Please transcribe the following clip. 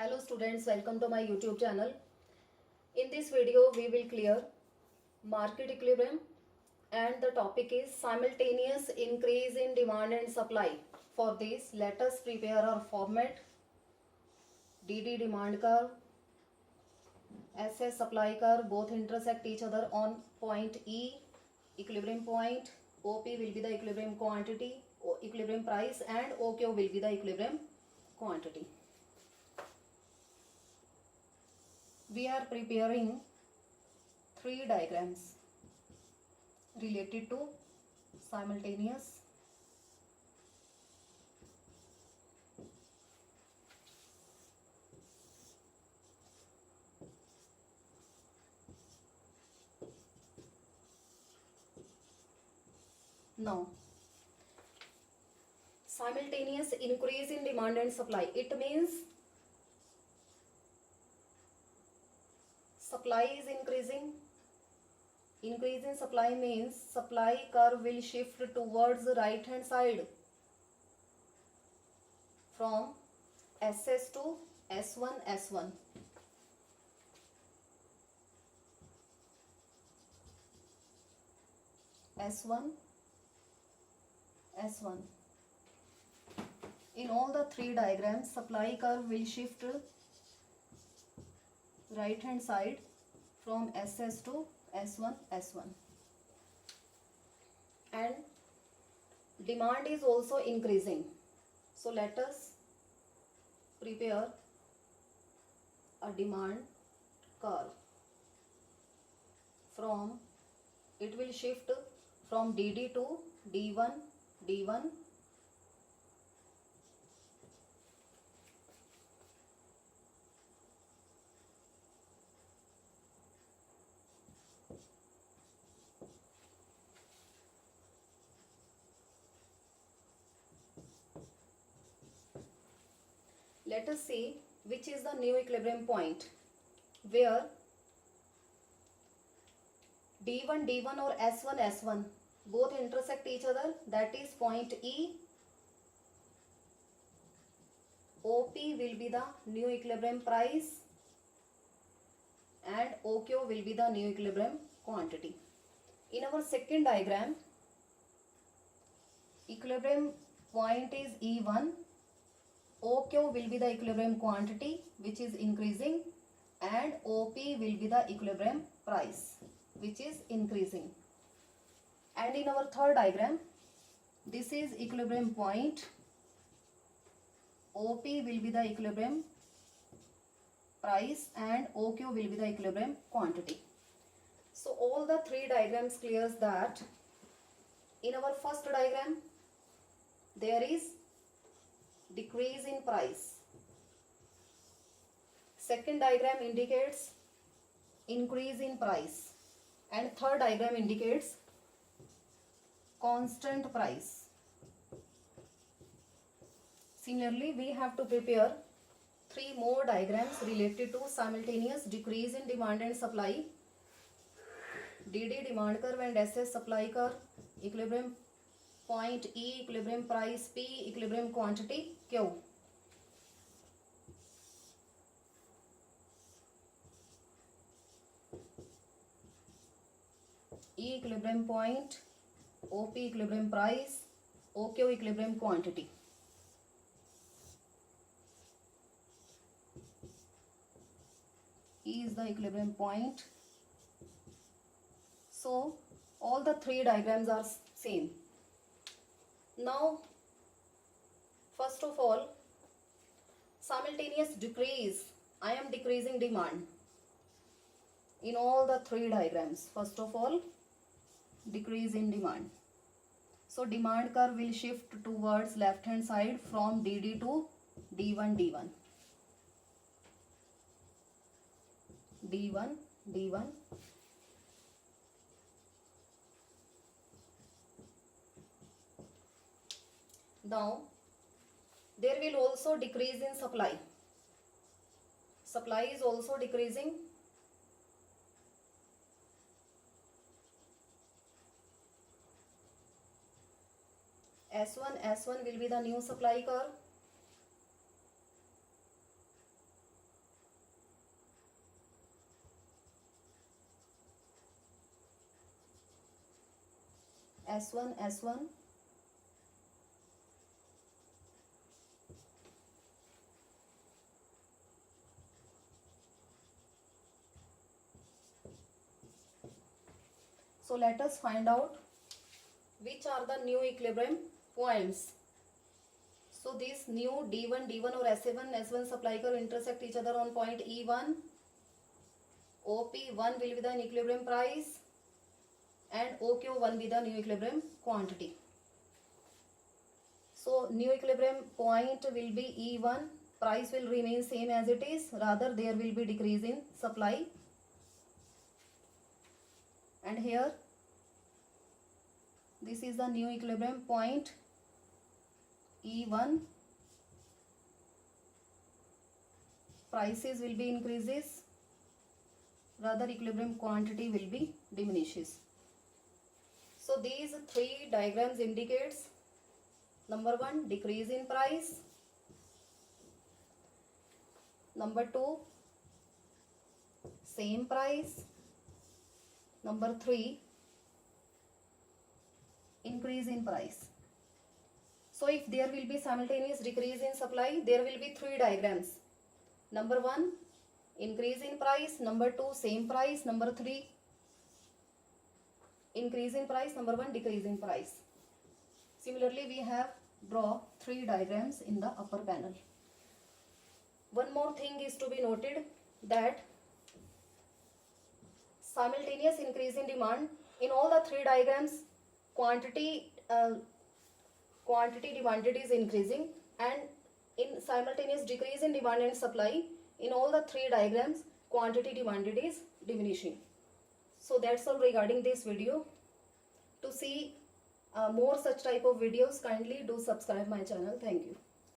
Hello students, welcome to my YouTube channel. In this video we will clear market equilibrium and the topic is simultaneous increase in demand and supply. For this let us prepare our format. DD demand curve, SS supply curve, both intersect each other on point E, equilibrium point. OP will be the equilibrium quantity, equilibrium price, and OQ will be the equilibrium quantity. We are preparing three diagrams related to simultaneous now simultaneous increase in demand and supply. It means supply is increasing. Increase in supply means supply curve will shift towards the right hand side from SS to S1 S1. S1 S1. In all the three diagrams, supply curve will shift right hand side from SS to S1 S1, and demand is also increasing. So let us prepare a demand curve. From it will shift from DD to D1 D1. Let us see which is the new equilibrium point where D1 D1 or S1 S1 both intersect each other, that is point E. OP will be the new equilibrium price and OQ will be the new equilibrium quantity. In our second diagram, equilibrium point is E1. OQ will be the equilibrium quantity which is increasing, and OP will be the equilibrium price which is increasing. And in our third diagram, this is equilibrium point. OP will be the equilibrium price and OQ will be the equilibrium quantity. So all the three diagrams clears that in our first diagram there is decrease in price. Second diagram indicates increase in price, and third diagram indicates constant price. Similarly, we have to prepare three more diagrams related to simultaneous decrease in demand and supply. DD demand curve and SS supply curve, equilibrium point E, equilibrium price P, equilibrium quantity Q. E equilibrium point, OP equilibrium price, OQ equilibrium quantity. E is the equilibrium point. So all the three diagrams are same. Now first of all, simultaneous decrease. I am decreasing demand in all the three diagrams. First of all, decrease in demand. So demand curve will shift towards left hand side from DD to D1 D1. D1 D1. Now there will also decrease in supply. Supply is also decreasing. S1 will be the new supply curve. S1 S1, so let us find out which are the new equilibrium points. So these new D1 D1 or S1 S1 supply curve intersect each other on point E1. OP1 will be the new equilibrium price and OQ1 be the new equilibrium quantity. So new equilibrium point will be E1, price will remain same as it is, rather there will be decrease in supply. And here this is the new equilibrium point E1, prices will be increases, rather equilibrium quantity will be diminishes. So these three diagrams indicates number 1 decrease in price, number 2 same price, number 3 increase in price. So if there will be simultaneous decrease in supply, there will be three diagrams. Number 1 increase in price, number 2 same price, number 3 increase in price, number 1 decrease in price. Similarly, we have draw three diagrams in the upper panel. One more thing is to be noted, that simultaneous increase in demand in all the three diagrams, quantity demanded is increasing, and in simultaneous decrease in demand and supply in all the three diagrams, quantity demanded is diminishing. So that's all regarding this video. To see more such type of videos, kindly do subscribe my channel. Thank you.